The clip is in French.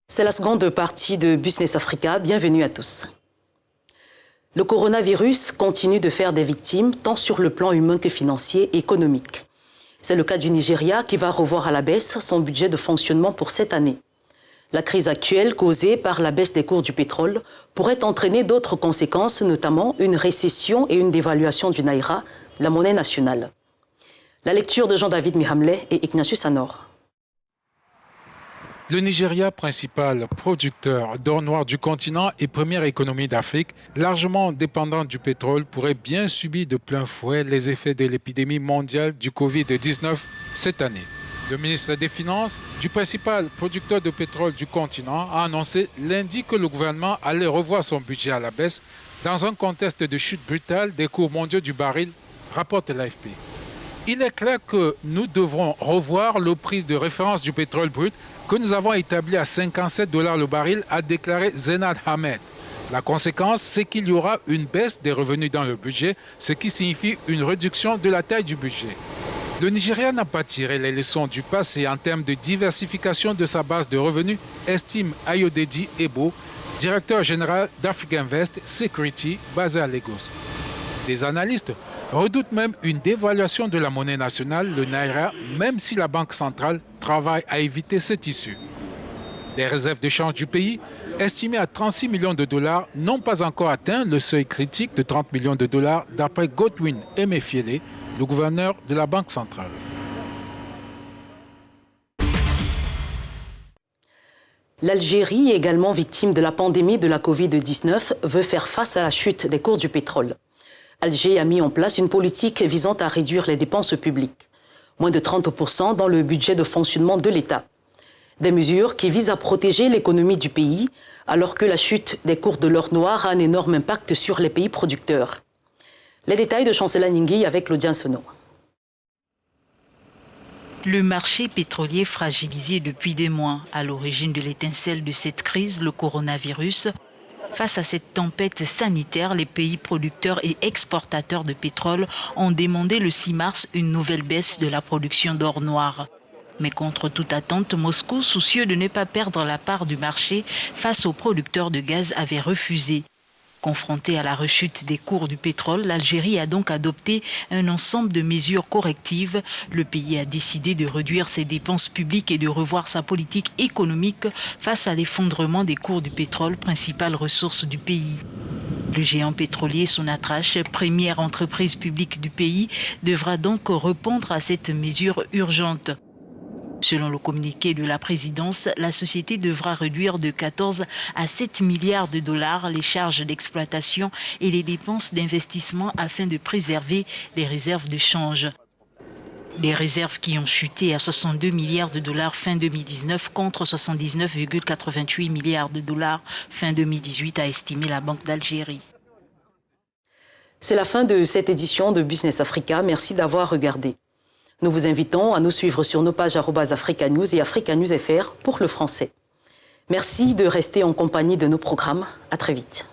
C'est la seconde partie de Business Africa. Bienvenue à tous. Le coronavirus continue de faire des victimes, tant sur le plan humain que financier et économique. C'est le cas du Nigeria qui va revoir à la baisse son budget de fonctionnement pour cette année. La crise actuelle, causée par la baisse des cours du pétrole, pourrait entraîner d'autres conséquences, notamment une récession et une dévaluation du Naira, la monnaie nationale. La lecture de Jean-David Mihamlet et Ignatius Anor. Le Nigeria, principal producteur d'or noir du continent et première économie d'Afrique, largement dépendante du pétrole, pourrait bien subir de plein fouet les effets de l'épidémie mondiale du Covid-19 cette année. Le ministre des Finances du principal producteur de pétrole du continent a annoncé lundi que le gouvernement allait revoir son budget à la baisse dans un contexte de chute brutale des cours mondiaux du baril, rapporte l'AFP. Il est clair que nous devrons revoir le prix de référence du pétrole brut que nous avons établi à 57 $ le baril, a déclaré Zenad Ahmed. La conséquence, c'est qu'il y aura une baisse des revenus dans le budget, ce qui signifie une réduction de la taille du budget. Le Nigeria n'a pas tiré les leçons du passé en termes de diversification de sa base de revenus, estime Ayodeji Ebo, directeur général d'Africa Invest Security basé à Lagos. Des analystes redoutent même une dévaluation de la monnaie nationale, le Naira, même si la Banque centrale travaille à éviter cette issue. Les réserves de change du pays, estimées à 36 millions de dollars, n'ont pas encore atteint le seuil critique de 30 millions de dollars, d'après Godwin Emefiele, le gouverneur de la Banque centrale. L'Algérie, également victime de la pandémie de la Covid-19, veut faire face à la chute des cours du pétrole. Alger a mis en place une politique visant à réduire les dépenses publiques. Moins de 30% dans le budget de fonctionnement de l'État. Des mesures qui visent à protéger l'économie du pays, alors que la chute des cours de l'or noir a un énorme impact sur les pays producteurs. Les détails de Chancela Ningui avec l'audience Sono. Le marché pétrolier fragilisé depuis des mois, à l'origine de l'étincelle de cette crise, le coronavirus. Face à cette tempête sanitaire, les pays producteurs et exportateurs de pétrole ont demandé le 6 mars une nouvelle baisse de la production d'or noir. Mais contre toute attente, Moscou, soucieux de ne pas perdre la part du marché face aux producteurs de gaz, avait refusé. Confrontée à la rechute des cours du pétrole, l'Algérie a donc adopté un ensemble de mesures correctives. Le pays a décidé de réduire ses dépenses publiques et de revoir sa politique économique face à l'effondrement des cours du pétrole, principale ressource du pays. Le géant pétrolier Sonatrach, première entreprise publique du pays, devra donc répondre à cette mesure urgente. Selon le communiqué de la présidence, la société devra réduire de 14 à 7 milliards de dollars les charges d'exploitation et les dépenses d'investissement afin de préserver les réserves de change. Des réserves qui ont chuté à 62 milliards de dollars fin 2019 contre 79,88 milliards de dollars fin 2018, a estimé la Banque d'Algérie. C'est la fin de cette édition de Business Africa. Merci d'avoir regardé. Nous vous invitons à nous suivre sur nos pages @Africa News et Africa News FR pour le français. Merci de rester en compagnie de nos programmes. À très vite.